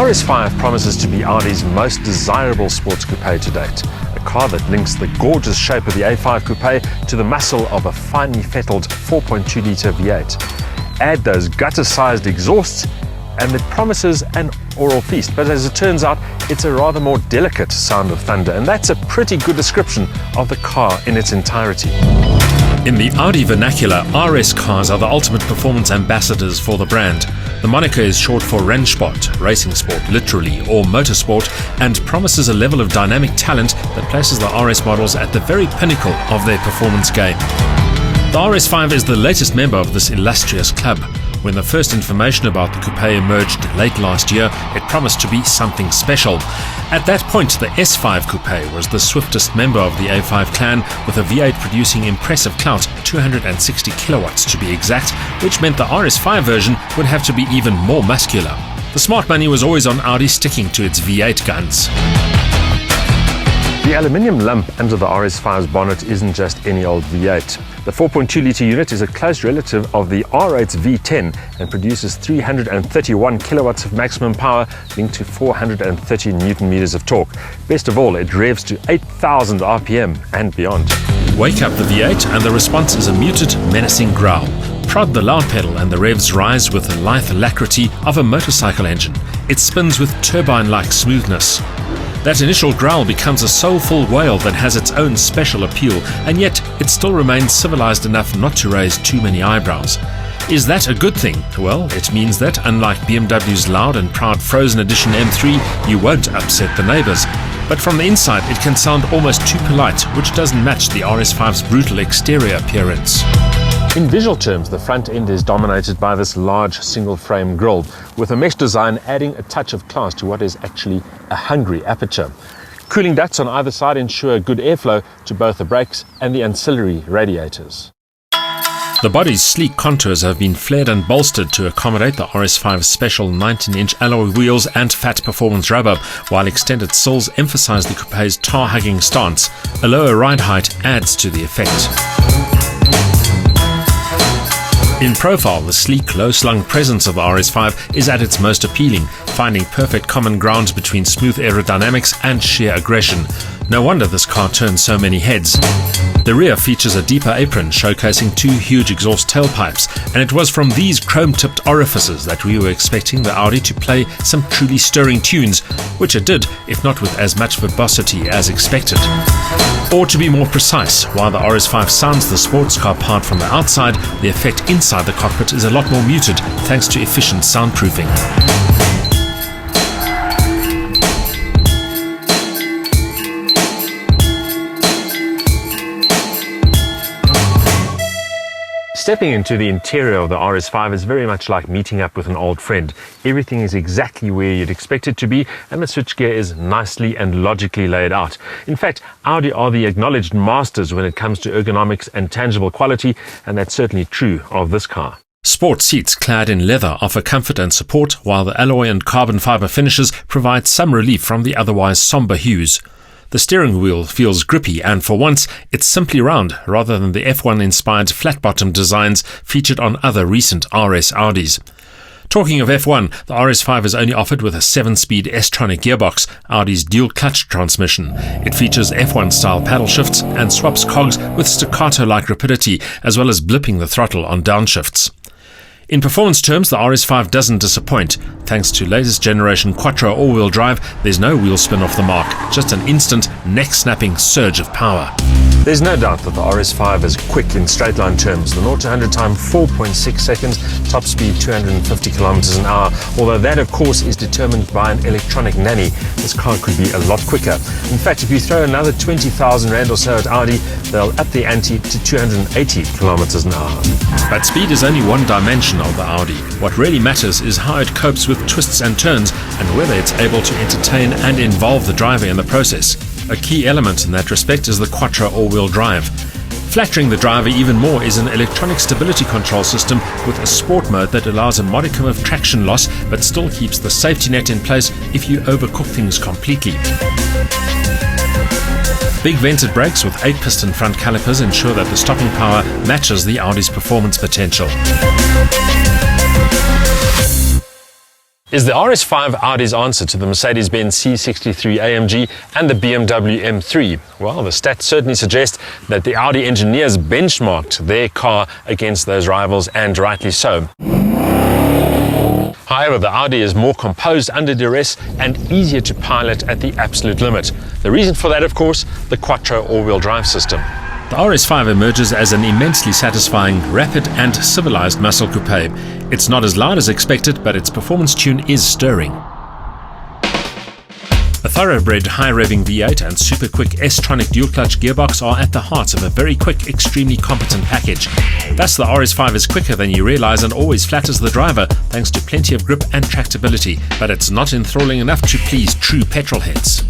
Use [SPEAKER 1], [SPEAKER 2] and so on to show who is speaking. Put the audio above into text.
[SPEAKER 1] RS5 promises to be Audi's most desirable sports coupe to date. A car that links the gorgeous shape of the A5 coupe to the muscle of a finely fettled 4.2-litre V8. Add those gutter-sized exhausts and it promises an oral feast, but as it turns out, it's a rather more delicate sound of thunder, and that's a pretty good description of the car in its entirety.
[SPEAKER 2] In the Audi vernacular, RS cars are the ultimate performance ambassadors for the brand. The moniker is short for Rennsport, racing sport literally, or motorsport, and promises a level of dynamic talent that places the RS models at the very pinnacle of their performance game. The RS5 is the latest member of this illustrious club. When the first information about the coupe emerged late last year, it promised to be something special. At that point, the S5 coupe was the swiftest member of the A5 clan, with a V8 producing impressive clout, 260 kilowatts to be exact, which meant the RS5 version would have to be even more muscular. The smart money was always on Audi sticking to its V8 guns.
[SPEAKER 1] The aluminium lump under the RS5's bonnet isn't just any old V8. The 4.2-litre unit is a close relative of the R8's V10 and produces 331 kilowatts of maximum power linked to 430 Newton-meters of torque. Best of all, it revs to 8,000 RPM and beyond.
[SPEAKER 2] Wake up the V8 and the response is a muted, menacing growl. Prod the loud pedal and the revs rise with the lithe alacrity of a motorcycle engine. It spins with turbine-like smoothness. That initial growl becomes a soulful wail that has its own special appeal, and yet it still remains civilized enough not to raise too many eyebrows. Is that a good thing? Well, it means that, unlike BMW's loud and proud Frozen Edition M3, you won't upset the neighbours. But from the inside, it can sound almost too polite, which doesn't match the RS5's brutal exterior appearance.
[SPEAKER 1] In visual terms, the front end is dominated by this large single-frame grille, with a mesh design adding a touch of class to what is actually a hungry aperture. Cooling ducts on either side ensure good airflow to both the brakes and the ancillary radiators.
[SPEAKER 2] The body's sleek contours have been flared and bolstered to accommodate the RS5's special 19-inch alloy wheels and fat performance rubber, while extended sills emphasize the coupe's tar-hugging stance. A lower ride height adds to the effect. In profile, the sleek, low-slung presence of the RS5 is at its most appealing, finding perfect common ground between smooth aerodynamics and sheer aggression. No wonder this car turns so many heads. The rear features a deeper apron showcasing two huge exhaust tailpipes, and it was from these chrome-tipped orifices that we were expecting the Audi to play some truly stirring tunes, which it did, if not with as much verbosity as expected. Or to be more precise, while the RS5 sounds the sports car part from the outside, the effect inside the cockpit is a lot more muted thanks to efficient soundproofing.
[SPEAKER 1] Stepping into the interior of the RS5 is very much like meeting up with an old friend. Everything is exactly where you'd expect it to be, and the switchgear is nicely and logically laid out. In fact, Audi are the acknowledged masters when it comes to ergonomics and tangible quality, and that's certainly true of this car.
[SPEAKER 2] Sport seats clad in leather offer comfort and support, while the alloy and carbon fiber finishes provide some relief from the otherwise somber hues. The steering wheel feels grippy, and for once, it's simply round rather than the F1-inspired flat-bottom designs featured on other recent RS Audis. Talking of F1, the RS5 is only offered with a 7-speed S-tronic gearbox, Audi's dual-clutch transmission. It features F1-style paddle shifts and swaps cogs with staccato-like rapidity, as well as blipping the throttle on downshifts. In performance terms, the RS5 doesn't disappoint. Thanks to latest generation Quattro all-wheel drive, there's no wheel spin off the mark, just an instant, neck-snapping surge of power.
[SPEAKER 1] There's no doubt that the RS5 is quick in straight line terms. The 0 to 100 time 4.6 seconds, top speed 250 kilometers an hour. Although that, of course, is determined by an electronic nanny, this car could be a lot quicker. In fact, if you throw another 20,000 Rand or so at Audi, they'll up the ante to 280 kilometers an hour.
[SPEAKER 2] But speed is only one dimension of the Audi. What really matters is how it copes with twists and turns, and whether it's able to entertain and involve the driver in the process. A key element in that respect is the Quattro all-wheel drive. Flattering the driver even more is an electronic stability control system with a sport mode that allows a modicum of traction loss but still keeps the safety net in place if you overcook things completely. Big vented brakes with 8-piston front calipers ensure that the stopping power matches the Audi's performance potential.
[SPEAKER 1] Is the RS5 Audi's answer to the Mercedes-Benz C63 AMG and the BMW M3? Well, the stats certainly suggest that the Audi engineers benchmarked their car against those rivals, and rightly so. However, the Audi is more composed under duress and easier to pilot at the absolute limit. The reason for that, of course, the Quattro all-wheel drive system.
[SPEAKER 2] The RS5 emerges as an immensely satisfying, rapid and civilized muscle coupe. It's not as loud as expected, but its performance tune is stirring. A thoroughbred high-revving V8 and super-quick S-tronic dual-clutch gearbox are at the heart of a very quick, extremely competent package. Thus, the RS5 is quicker than you realize and always flatters the driver thanks to plenty of grip and tractability, but it's not enthralling enough to please true petrol heads.